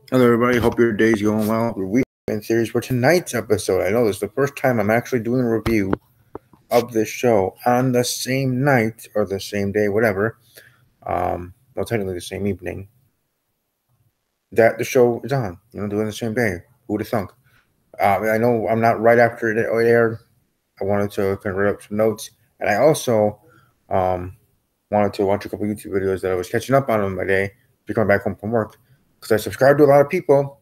Hello, everybody. Hope your day's going well. Your weekend series for tonight's episode. I know this is the first time I'm actually doing a review of this show on the same night or the same day, whatever. Well, technically the same evening that the show is on. Doing the same day. Who would have thunk? I know I'm not right after it aired. I wanted to kind of write up some notes, and I also um, wanted to watch a couple YouTube videos that I was catching up on my day. Coming back home from work, because I subscribe to a lot of people.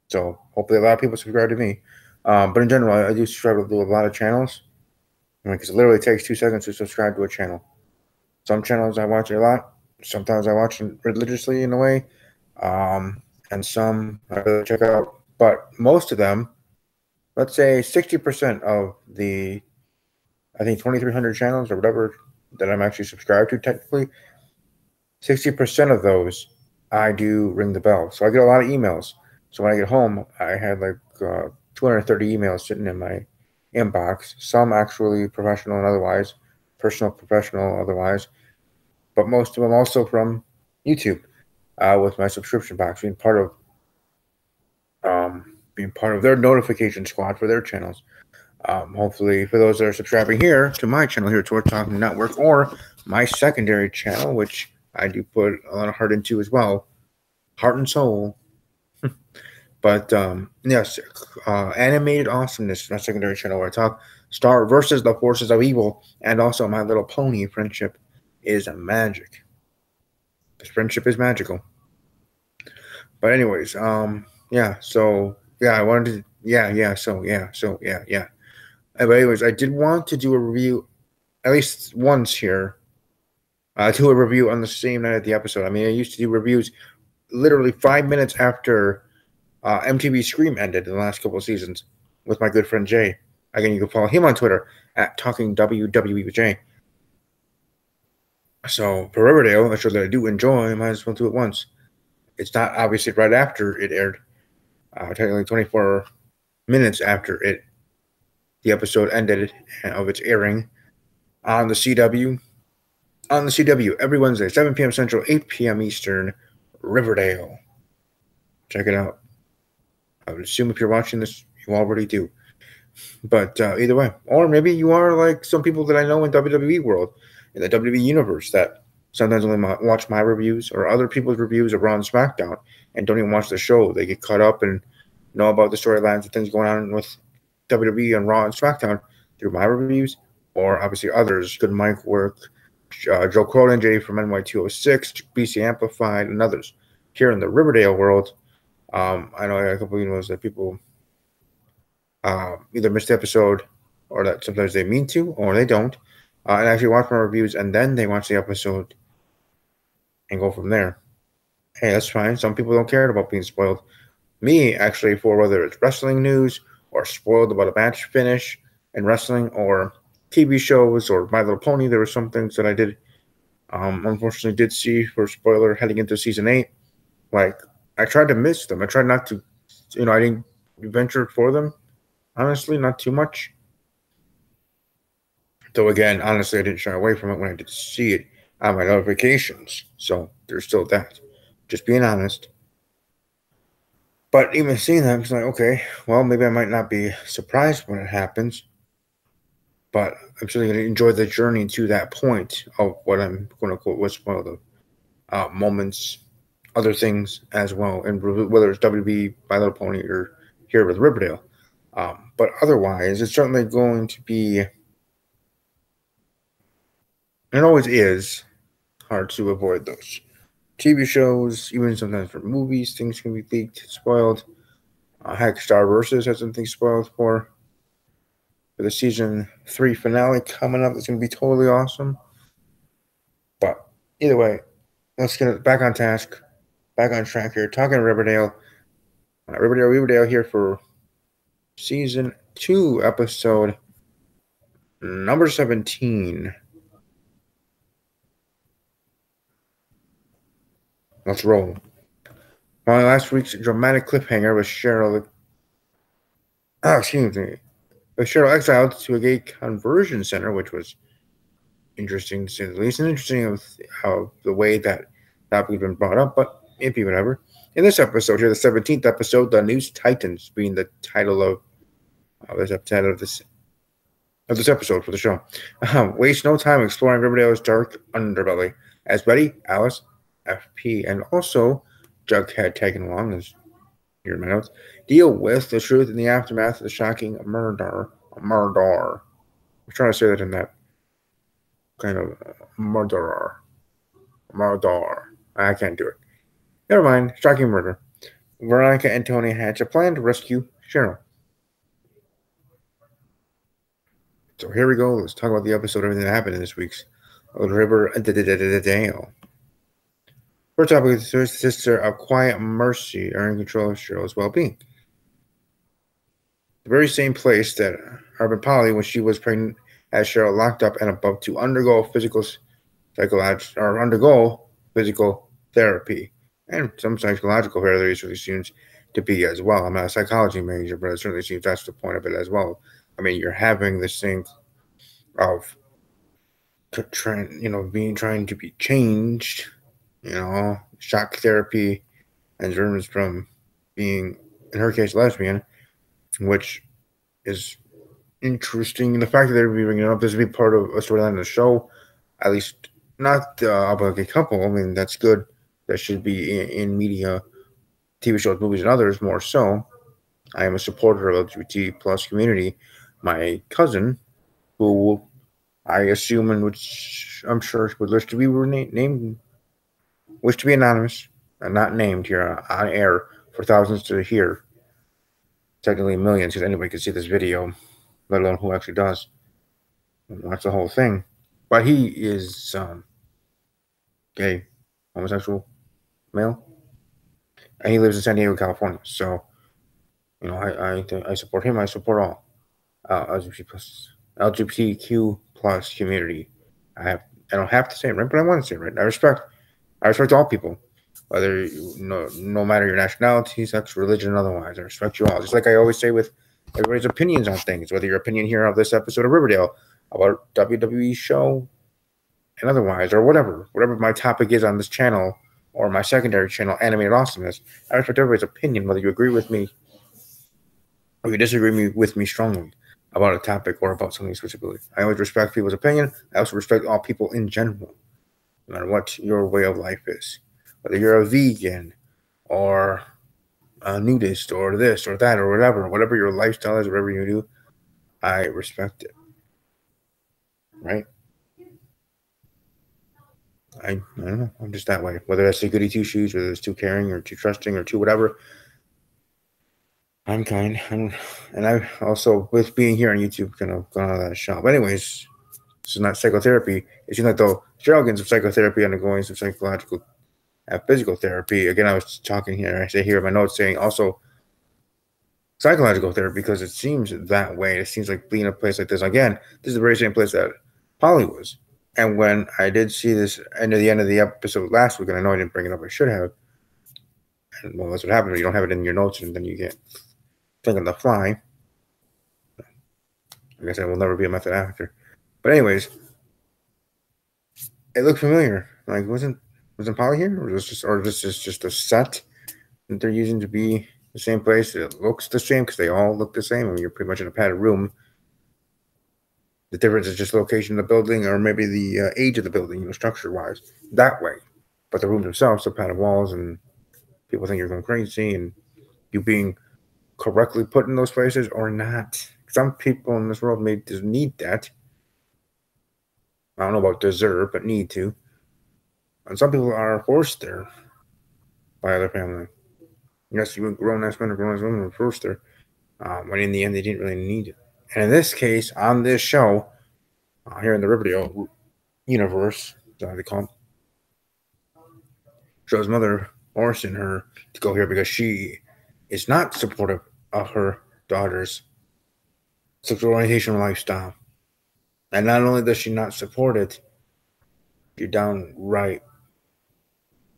So hopefully a lot of people subscribe to me. But in general, I do subscribe to a lot of channels. Because it literally takes 2 seconds to subscribe to a channel. Some channels I watch a lot. Sometimes I watch them religiously in a way. And some I really check out. But most of them, let's say 60% of the, I think 2,300 channels or whatever that I'm actually subscribed to technically, 60% of those I do ring the bell. So I get a lot of emails. So when I get home, I had like 230 emails sitting in my inbox. Some actually professional and otherwise, personal, professional, otherwise, but most of them also from YouTube with my subscription box, being part of their notification squad for their channels. Hopefully, for those that are subscribing here to my channel here, Torch Talking Network, or my secondary channel, which I do put a lot of heart into as well, heart and soul. But yes, animated awesomeness, my secondary channel where I talk Star versus the forces of evil, and also My Little Pony friendship is magic. This friendship is magical. But anyways, yeah. So yeah, I wanted to, yeah. But anyways, I did want to do a review at least once here. Do a review on the same night of the episode. I mean, I used to do reviews literally 5 minutes after MTV Scream ended in the last couple of seasons with my good friend Jay. Again, you can follow him on Twitter at Talking WWE with Jay. So for Riverdale, a show that I do enjoy, I might as well do it once. It's not obviously right after it aired. Technically 24 minutes after the episode ended of its airing on the CW. On the CW every Wednesday, 7 p.m. Central, 8 p.m. Eastern, Riverdale. Check it out. I would assume if you're watching this, you already do. But either way, or maybe you are like some people that I know in WWE world, in the WWE universe, that sometimes only watch my reviews or other people's reviews of Raw and SmackDown and don't even watch the show. They get caught up and know about the storylines and things going on with WWE and Raw and SmackDown through my reviews, or obviously others. Good Mike Work, Joe Cronin, J from NY206, BC Amplified, and others. Here in the Riverdale world, I know I got a couple of emails that people either miss the episode or that sometimes they mean to or they don't, and actually watch my reviews and then they watch the episode and go from there. Hey, that's fine. Some people don't care about being spoiled. Me, actually, for whether it's wrestling news or spoiled about a match finish in wrestling or TV shows or My Little Pony, there were some things that I did, unfortunately, did see for spoiler heading into season 8. Like, I tried to miss them. I tried not to, I didn't venture for them. Honestly, not too much. Though again, honestly, I didn't shy away from it when I did see it on my notifications. So there's still that. Just being honest. But even seeing that, it's like, okay, well, maybe I might not be surprised when it happens. But I'm still going to enjoy the journey to that point of what I'm going to quote was one of the moments, other things as well, and whether it's WB, My Little Pony, or here with Riverdale. But otherwise, it's certainly going to be, it always is, hard to avoid those. TV shows, even sometimes for movies, things can be leaked, spoiled. Heck, Star Versus has something spoiled for the season 3 finale coming up. That's going to be totally awesome. But either way, let's get it back on task, back on track here. Talking Riverdale. Riverdale here for season 2, episode number 17. Let's roll. My last week's dramatic cliffhanger was Cheryl. Excuse me. With Cheryl exiled to a gay conversion center, which was interesting to say the least, and interesting how the way that topic had been brought up. But maybe whatever. In this episode here, the 17th episode, the News Titans being the title of this episode for the show. Waste no time exploring Riverdale's dark underbelly as Betty, Alice, FP, and also Jughead tagging along as here in my notes deal with the truth in the aftermath of the shocking murder. I'm trying to say that in that kind of murderer. I can't do it. Never mind. Shocking murder. Veronica and Tony hatch a plan to rescue Cheryl. So here we go. Let's talk about the episode, everything that happened in this week's Riverdale. First topic is the sister of Quiet Mercy are in control of Cheryl's well-being. The very same place that Urban Polly, when she was pregnant, had Cheryl locked up and about to undergo physical therapy. And some psychological therapy really seems to be as well. I'm not a psychology major, but it certainly seems that's the point of it as well. I mean, you're having this thing of trying to be changed, shock therapy, and Germans from being, in her case, lesbian, which is interesting. The fact that they're bringing it up, this would be part of a storyline in the show, at least not about a gay couple. I mean, that's good. That should be in media, TV shows, movies, and others more so. I am a supporter of LGBT plus community. My cousin, who I assume and which I'm sure would wish to be anonymous and not named here on air for thousands to hear, technically millions, because anybody can see this video, let alone who actually does watch the whole thing. But he is gay, homosexual, male, and he lives in San Diego, California. So, I support him. I support all LGBTQ plus community. I don't have to say it right, but I want to say it right. I respect all people, whether no matter your nationality, sex, religion, otherwise. I respect you all. Just like I always say with everybody's opinions on things, whether your opinion here of this episode of Riverdale, about WWE show, and otherwise, or whatever my topic is on this channel or my secondary channel, Animated Awesomeness. I respect everybody's opinion, whether you agree with me or you disagree with me strongly about a topic or about something specifically. I always respect people's opinion. I also respect all people in general, no matter what your way of life is. Whether you're a vegan or a nudist or this or that or whatever your lifestyle is, whatever you do, I respect it. Right? I don't know. I'm just that way. Whether that's a goody two shoes, whether it's too caring or too trusting or too whatever. I'm kind. And I also, with being here on YouTube, kind of gone out of that shop. But anyways, this is not psychotherapy. It seems like though Cheryl getting some psychotherapy, undergoing some psychological physical therapy. Again, I was talking here, I say here in my notes saying also psychological therapy because it seems that way. It seems like being in a place like this. Again, this is the very same place that Polly was. And when I did see this near the end of the episode last week, and I know I didn't bring it up, I should have. And well, that's what happens when you don't have it in your notes, and then you get thinking on the fly. I guess I will never be a method actor. But anyways, it looked familiar. Like wasn't Polly here, or this is just a set that they're using to be the same place? It looks the same because they all look the same. I mean, you're pretty much in a padded room. The difference is just location of the building, or maybe the age of the building, structure-wise, that way. But the rooms themselves are padded walls, and people think you're going crazy, and you being correctly put in those places or not. Some people in this world may just need that. I don't know about deserve, but need to. And some people are forced there by their family. Yes, you grown-ass men or grown-ass women were forced there. When in the end, they didn't really need it. And in this case, on this show, here in the Riverdale universe, that's how they call it, Joe's mother forcing her to go here because she is not supportive of her daughter's sexual orientation lifestyle. And not only does she not support it, you're downright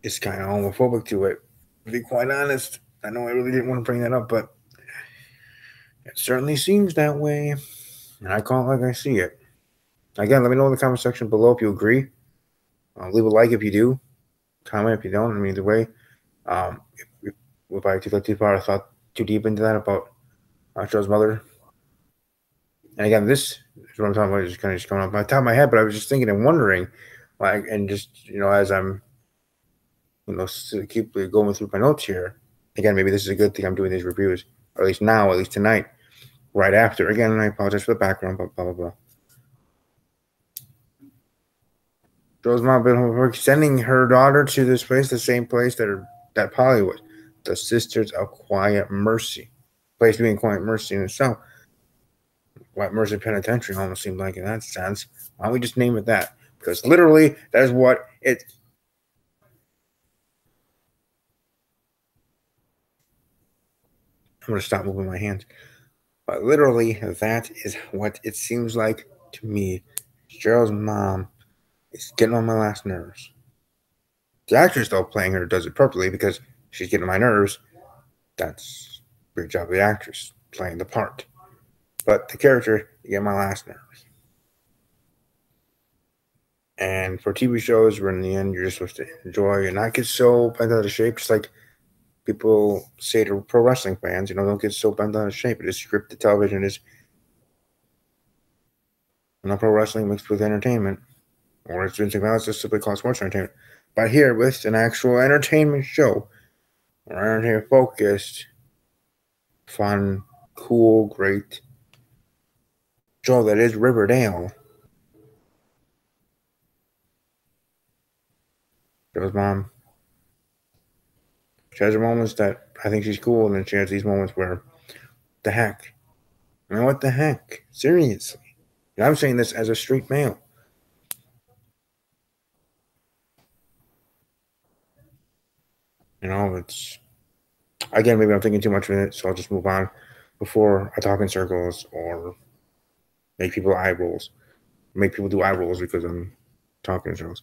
is kind of homophobic to it. To be quite honest, I know I really didn't want to bring that up, but it certainly seems that way. And I call it like I see it. Again, let me know in the comment section below if you agree. Leave a like if you do. Comment if you don't. I mean, either way, If I took that too far, I thought too deep into that about Joe's mother. And again, this is what I'm talking about. Just kind of just coming off my top of my head, but I was just thinking and wondering, like, and just as I'm keep going through my notes here. Again, maybe this is a good thing I'm doing these reviews, or at least now, at least tonight, right after. Again, and I apologize for the background, but blah blah blah. Joe's mom been sending her daughter to this place, the same place that Polly was, the Sisters of Quiet Mercy. Place being Quiet Mercy in itself. Quiet Mercy Penitentiary almost seemed like in that sense. Why don't we just name it that? Because literally, that is what it. I'm going to stop moving my hands. But literally, that is what it seems like to me. Cheryl's mom is getting on my last nerves. The actress, though, playing her does it perfectly because she's getting on my nerves. That's a great job of the actress playing the part. But the character, you get my last nerves. And for TV shows, where in the end you're just supposed to enjoy and not get so bent out of shape, just like people say to pro wrestling fans, don't get so bent out of shape. It is scripted television. It is not pro wrestling mixed with entertainment. Or it's something else, just simply called sports entertainment. But here, with an actual entertainment show, around here focused, fun, cool, great show that is Riverdale. Joe's mom, she has her moments that I think she's cool, and then she has these moments where, the heck? What the heck? Seriously. And I'm saying this as a straight male. It's... Again, maybe I'm thinking too much of it, so I'll just move on before I talk in circles or make people eye rolls. Make people do eye rolls because I'm talking in circles.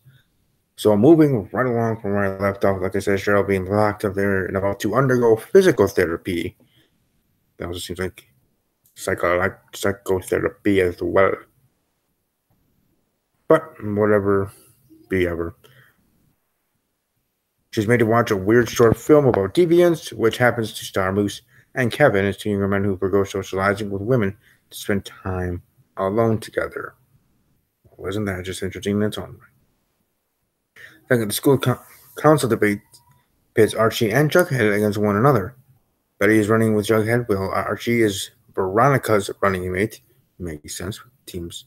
So I'm moving right along from where I left off. Like I said, Cheryl being locked up there and about to undergo physical therapy. That also seems like psychotherapy as well. But whatever, be ever. She's made to watch a weird short film about deviance, which happens to star Moose and Kevin as two younger men who forgo socializing with women to spend time alone together. Wasn't that just interesting in its own right? Second, the school council debate pits Archie and Jughead against one another. Betty is running with Jughead, while Archie is Veronica's running mate. Makes sense. Teams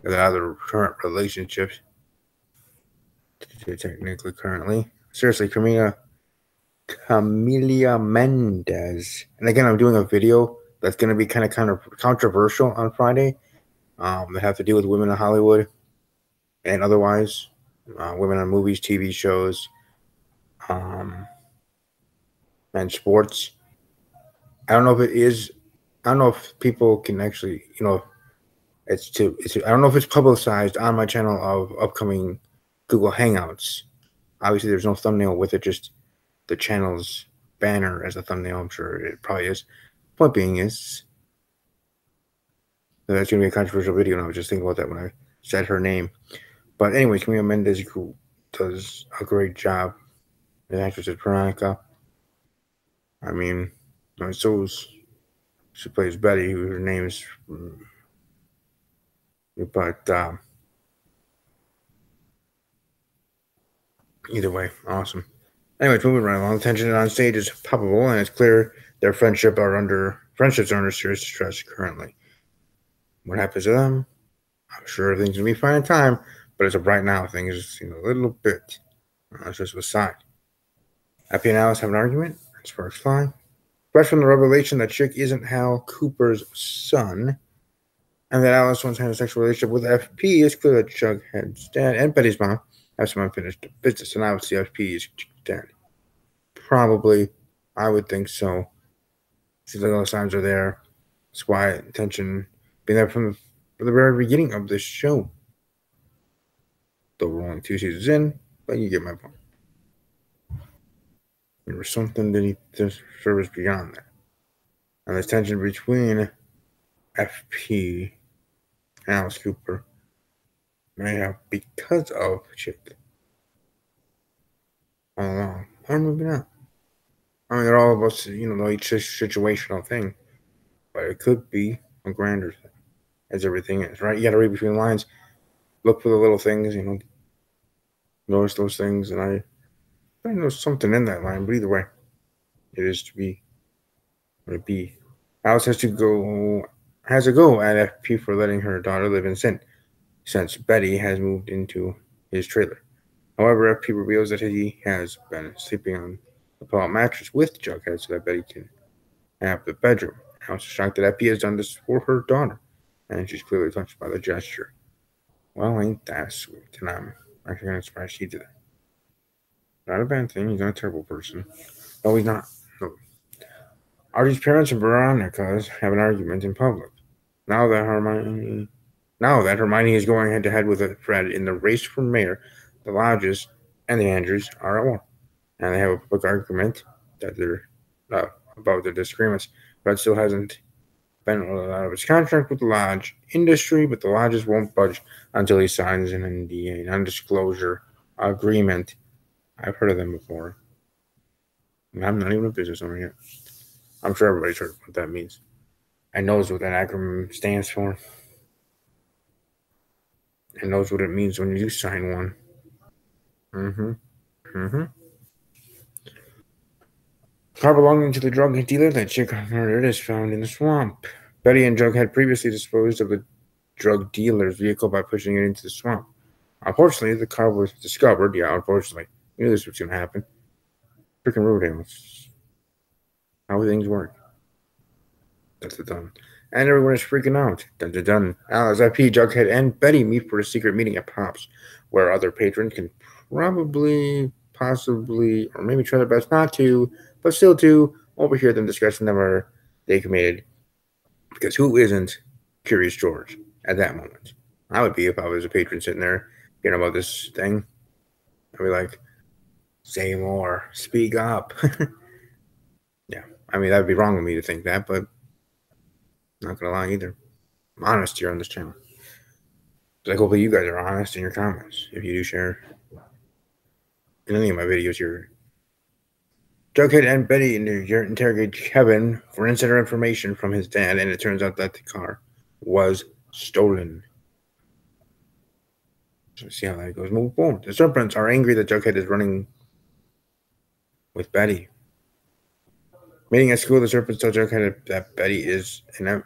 that have their current relationships. Technically, currently. Seriously, Camelia Mendez. And again, I'm doing a video that's going to be kind of controversial on Friday. That have to do with women in Hollywood and otherwise. Women on movies, TV shows, and sports. I don't know if it is. I don't know if people can actually, I don't know if it's publicized on my channel of upcoming Google Hangouts. Obviously, there's no thumbnail with it, just the channel's banner as a thumbnail. I'm sure it probably is. Point being is that's going to be a controversial video, and I was just thinking about that when I said her name. But anyways, Camila Mendez does a great job. The actress is Veronica. I mean, she plays Betty, her name is... But either way, awesome. Anyways, moving right along. Tension on stage is palpable, and it's clear their friendships are under serious stress currently. What happens to them? I'm sure everything's gonna be fine in time, but as of right now, things a little bit. That's just a sign. Happy and Alice have an argument. Sparks fly. Fresh from the revelation that Chick isn't Hal Cooper's son, and that Alice once had a sexual relationship with FP, it's clear that Jughead's dad and Betty's mom have some unfinished business, and obviously FP is dead. Probably, I would think so. Seems like all the signs are there. It's why tension being there from the very beginning of this show. Though we're only 2 seasons in, but you get my point. There was something beneath the surface beyond that. And there's tension between FP and Alice Cooper. May have because of Chick. All along. Or maybe not. I mean, they're all about each situational thing, but it could be a grander thing, as everything is, right? You got to read between the lines, look for the little things, notice those things, and I think there's something in that line, but either way, it is to be what it be. Alice has a go at FP for letting her daughter live in sin, since Betty has moved into his trailer. However, FP reveals that he has been sleeping on the pull-out mattress with Jughead so that Betty can have the bedroom. Alice is shocked that FP has done this for her daughter, and she's clearly touched by the gesture. Well, ain't that sweet? And I'm actually kind of surprised she did that. Not a bad thing. He's not a terrible person. No, he's not. No. Archie's parents and Veronica have an argument in public. Now that Hermione, now that Hermione is going head to head with Fred in the race for mayor, the Lodges and the Andrews are at war, and they have a public argument that they're uh, about their disagreements. Fred still hasn't been out of his contract with the Lodge industry, but the Lodges won't budge until he signs an NDA, non-disclosure agreement. I've heard of them before. I'm not even a business owner yet. I'm sure everybody's heard what that means and knows what that acronym stands for and knows what it means when you do sign one. Mm-hmm. Mm-hmm. Car belonging to the drug dealer that Chick murdered is found in the swamp. Betty and Jug had previously disposed of the drug dealer's vehicle by pushing it into the swamp. Unfortunately, the car was discovered. Yeah, unfortunately. We knew this was going to happen. Freaking Riverdale. It's how things work. That's done. And everyone is freaking out. Dun dun dun. Alice, FP, Jughead, and Betty meet for a secret meeting at Pop's, where other patrons can possibly, or maybe try their best not to, but still to overhear them discussing the murder they committed. Because who isn't Curious George at that moment? I would be if I was a patron sitting there hearing about this thing. I'd be like, say more, speak up. Yeah, I mean, that would be wrong of me to think that, but not gonna lie either. I'm honest here on this channel. Like, hopefully you guys are honest in your comments if you do share in any of my videos here. Jughead and Betty interrogate Kevin for insider information from his dad, and it turns out that the car was stolen. So see how that goes. Move forward. The Serpents are angry that Jughead is running with Betty. Meeting at school, the Serpents tell Jughead that Betty is an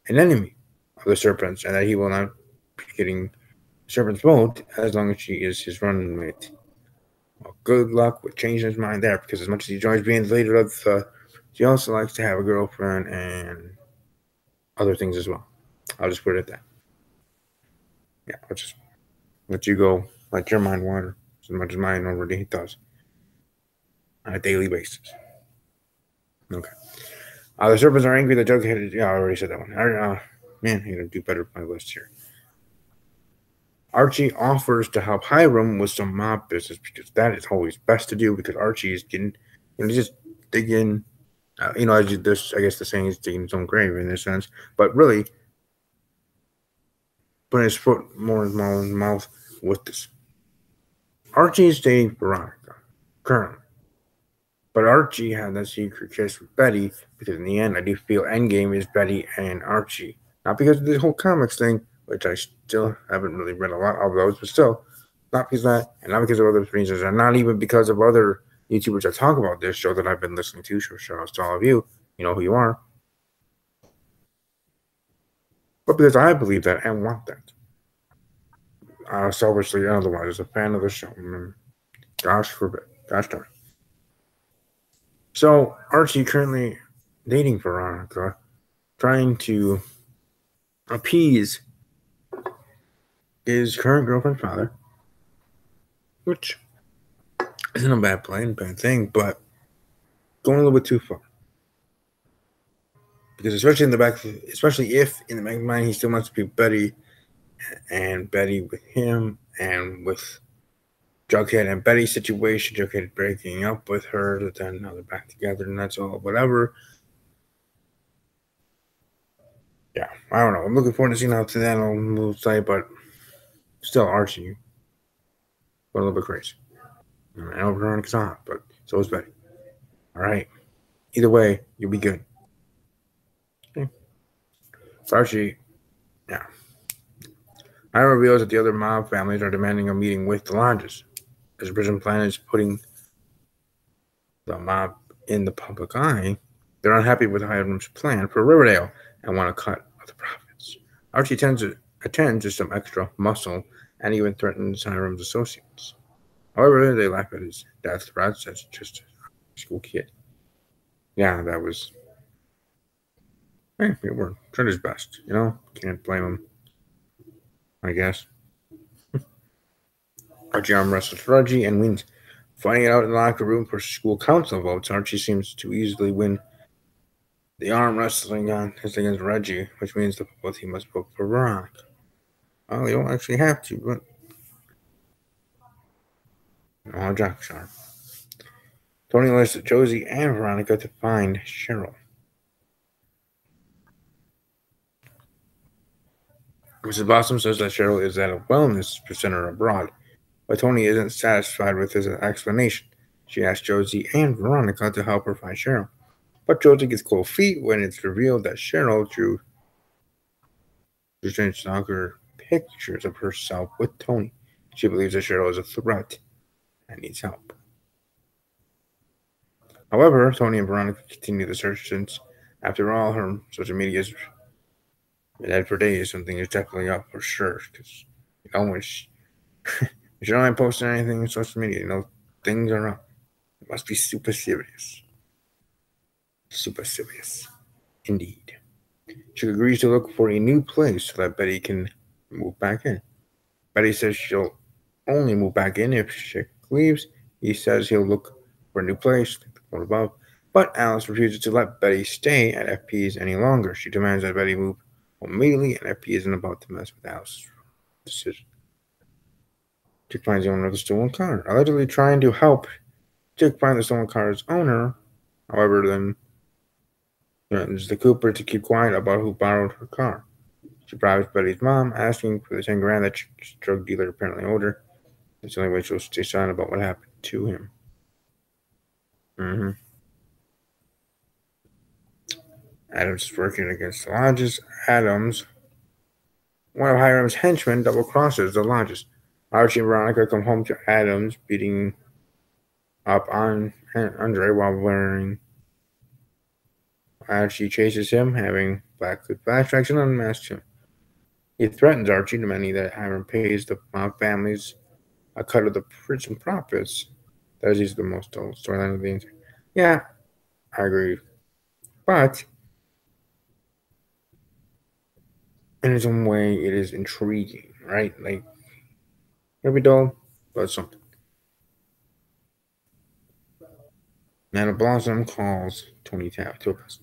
enemy of the Serpents and that he will not be getting Serpent's vote as long as she is his running mate. Well, good luck with changing his mind there, because as much as he enjoys being the leader of he also likes to have a girlfriend and other things as well. I'll just put it at that. Yeah, I'll just let you go, let your mind wander as much as mine already does on a daily basis. Okay. The Serpents are angry that Jughead. Yeah, I already said that one. Man, I gotta do better with my list here. Archie offers to help Hiram with some mob business because that is always best to do, because Archie is getting, just digging. This, I guess the saying is digging his own grave in a sense, but really putting his foot more in his mouth with this. Archie is dating Veronica currently, but Archie had that secret kiss with Betty because in the end, I do feel Endgame is Betty and Archie, not because of the whole comics thing, which I still haven't really read a lot of those, but still, not because of that, and not because of other reasons, and not even because of other YouTubers that talk about this show that I've been listening to. So shout outs to all of you. You know who you are. But because I believe that and want that. Selfishly, otherwise, as a fan of the show. Gosh forbid. Gosh darn. So, Archie currently dating Veronica, trying to appease his current girlfriend's father, which isn't a bad bad thing, but going a little bit too far. Because especially if in the back of his mind he still wants to be Betty, and Betty with him, and with Jughead and Betty's situation, Jughead breaking up with her, then now they're back together, and that's all, whatever. Yeah, I don't know. I'm looking forward to seeing how that will move side, but still, Archie went a little bit crazy. I know Veronica's hot, but so is Betty. All right. Either way, you'll be good. Okay. Archie, yeah. I reveals that the other mob families are demanding a meeting with the lodges. As the prison plan is putting the mob in the public eye, they're unhappy with Hiram's plan for Riverdale and want a cut of the profits. Archie attends to some extra muscle and even threatens Hiram's associates. However, they laugh at his death threats as just a school kid. Yeah, that was. Hey, it worked. Tried his best, you know? Can't blame him, I guess. Archie arm wrestles Reggie and wins. Fighting it out in the locker room for school council votes, Archie seems to easily win the arm wrestling contest against Reggie, which means the both he must vote for Veronica. Well, they don't actually have to, but no jocks are. Tony lists Josie and Veronica to find Cheryl. Mrs. Blossom says that Cheryl is at a wellness center abroad, but Tony isn't satisfied with his explanation. She asks Josie and Veronica to help her find Cheryl, but Josie gets cold feet when it's revealed that Cheryl drew strange stalker pictures of herself with Tony. She believes that Cheryl is a threat and needs help. However, Tony and Veronica continue the search since, after all, her social media has been dead for days. Something is definitely up for sure. Because, you know, when she not posting anything on social media, you know, things are up. It must be super serious. Super serious. Indeed. She agrees to look for a new place so that Betty can move back in. Betty says she'll only move back in if Chick leaves. He says he'll look for a new place, like the one above. But Alice refuses to let Betty stay at FP's any longer. She demands that Betty move home immediately, and FP isn't about to mess with Alice's decision. Chick finds the owner of the stolen car, allegedly trying to help Chick find the stolen car's owner. However, then threatens the Cooper to keep quiet about who borrowed her car. She bribes Betty's mom, asking for the 10 grand that Chick's drug dealer apparently owed her. It's the only way she'll stay silent about what happened to him. Mm-hmm. Adams is working against the lodges. Adams, one of Hiram's henchmen, double crosses the lodges. Archie and Veronica come home to Adams beating up on Andre while wearing. Archie chases him, having black flashbacks and unmasks him. He threatens Archie, demanding that Hiram pays the mob families a cut of the prison profits. That is the most told storyline of the entire. Yeah, I agree. But in its own way, it is intriguing, right? Like, it'll be dull, but something. Nana Blossom calls Tony Topaz.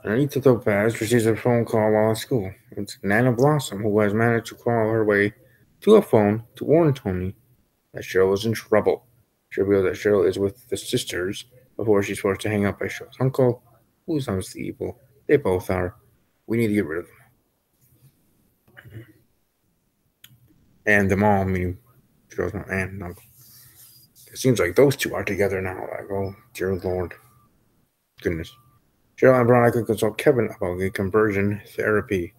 Anita Topaz receives a phone call while at school. It's Nana Blossom who has managed to crawl her way to a phone to warn Tony that Cheryl is in trouble. She reveals that Cheryl is with the sisters before she's forced to hang up by Cheryl's uncle, who's obviously evil. They both are. We need to get rid of them. And them all, meaning Cheryl's not aunt and uncle. It seems like those two are together now. Like, oh, dear Lord. Goodness. Cheryl and Veronica consult Kevin about the conversion therapy.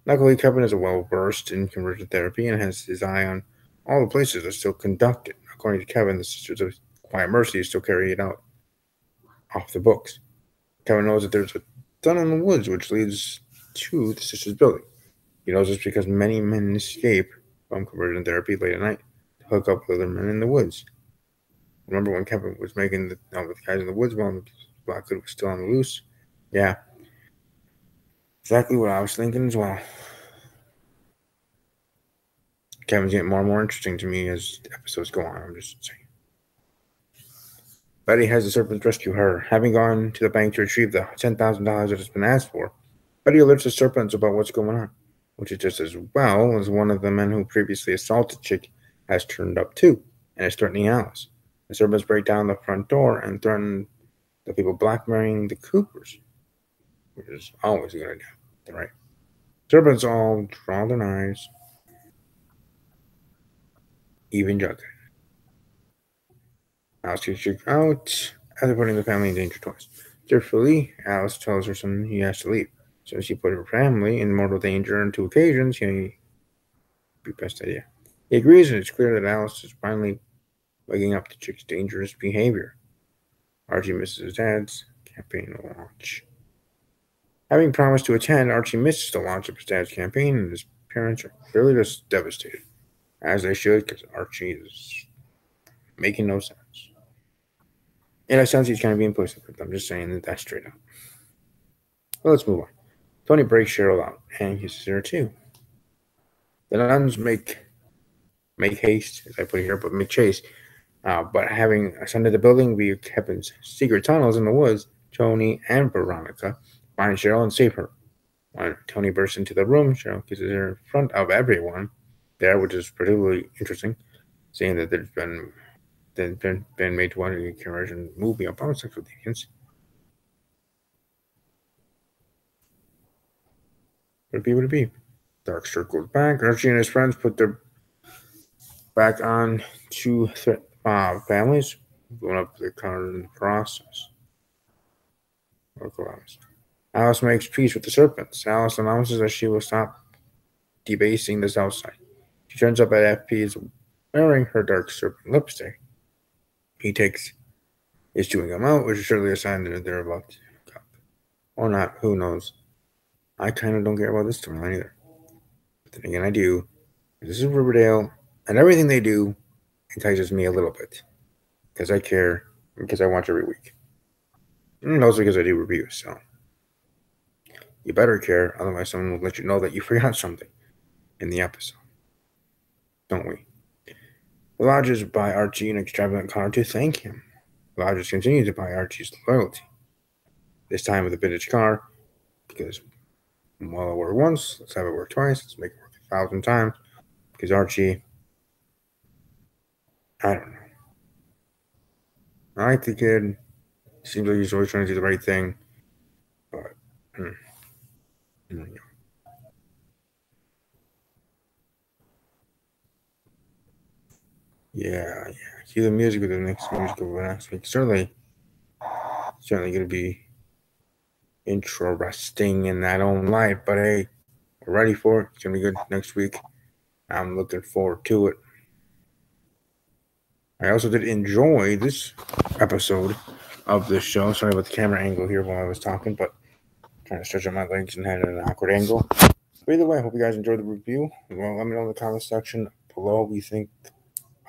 Luckily, Kevin is well versed in conversion therapy and has his eye on all the places that are still conducted. According to Kevin, the Sisters of Quiet Mercy is still carrying it out off the books. Kevin knows that there's a tunnel in the woods which leads to the Sisters' building. He knows this because many men escape from conversion therapy late at night to hook up with other men in the woods. Remember when Kevin was making out with guys in the woods while Blackwood was still on the loose? Yeah. Exactly what I was thinking as well. Kevin's getting more and more interesting to me as the episodes go on. I'm just saying. Betty has the serpents rescue her. Having gone to the bank to retrieve the $10,000 that has been asked for, Betty alerts the serpents about what's going on, which is just as well as one of the men who previously assaulted Chick has turned up too, and is threatening Alice. The serpents break down the front door and threaten the people blackmailing the Coopers, which is always a good idea. Right. Serpents all draw their knives, even Jughead. Alice gets kicked out after putting the family in danger twice. Tearfully, Alice tells her son he has to leave. Since she put her family in mortal danger on 2 occasions, he be best idea. He agrees, and it's clear that Alice is finally waking up to Chick's dangerous behavior. Archie misses his dad's campaign launch. Having promised to attend, Archie misses the launch of his dad's campaign, and his parents are clearly just devastated. As they should, because Archie is making no sense. And it sounds he's kind of being pushed with. I'm just saying that straight up. Well, let's move on. Tony breaks Cheryl out and kisses her too. The nuns make haste, as I put here, but make chase. But having ascended the building via Kevin's secret tunnels in the woods, Tony and Veronica find Cheryl and save her. When Tony bursts into the room, Cheryl kisses her in front of everyone there, which is particularly interesting, seeing that there's been made to one conversion movie about sexual deviance. Would it be? Dark circles back. Archie and his friends put their back on two families, blowing up the car in the process. Alice makes peace with the serpents. Alice announces that she will stop debasing the south side. She turns up at FP's wearing her dark serpent lipstick. He is chewing them out, which is surely a sign that they're about to come. Or not, who knows. I kind of don't care about this storyline either. But then again, I do. This is Riverdale, and everything they do entices me a little bit. Because I care, because I watch every week. And also because I do reviews, so. You better care, otherwise someone will let you know that you forgot something in the episode. Don't we? The Lodgers buy Archie an extravagant car to thank him. The Lodgers continue to buy Archie's loyalty. This time with a vintage car, because while it worked once, let's have it work twice. Let's make it work 1,000 times. Because Archie, I don't know. I like the kid. Seems like he's always trying to do the right thing. But, yeah. Cue the music with the next musical for next week. Certainly going to be interesting in that own light. But hey, we're ready for it. It's going to be good next week. I'm looking forward to it. I also did enjoy this episode of this show. Sorry about the camera angle here while I was talking, but trying to stretch out my legs and had an awkward angle. But either way, I hope you guys enjoyed the review. Well, let me know in the comment section below what you think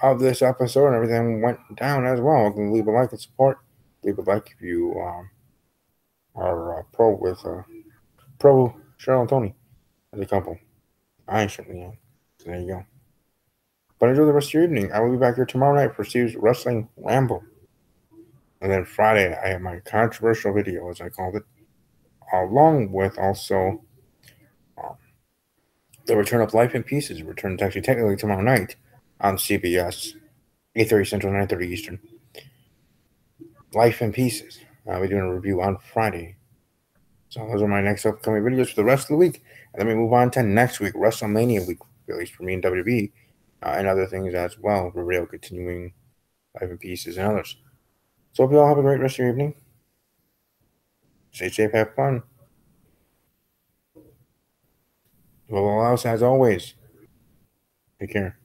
of this episode and everything went down as well. You can leave a like and support. Leave a like if you are pro with pro Cheryl and Tony as a couple. I certainly am. So there you go. But enjoy the rest of your evening. I will be back here tomorrow night for Steve's Wrestling Ramble. And then Friday, I have my controversial video, as I called it, along with also the return of Life in Pieces. Returns actually technically tomorrow night on CBS, 8:30 Central, 9:30 Eastern. Life in Pieces. I'll be doing a review on Friday. So those are my next upcoming videos for the rest of the week. And then we move on to next week, WrestleMania week, at least for me and WWE, and other things as well. Riverdale continuing, Life in Pieces, and others. So hope you all have a great rest of your evening. Stay safe, have fun. Well, else, as always, take care.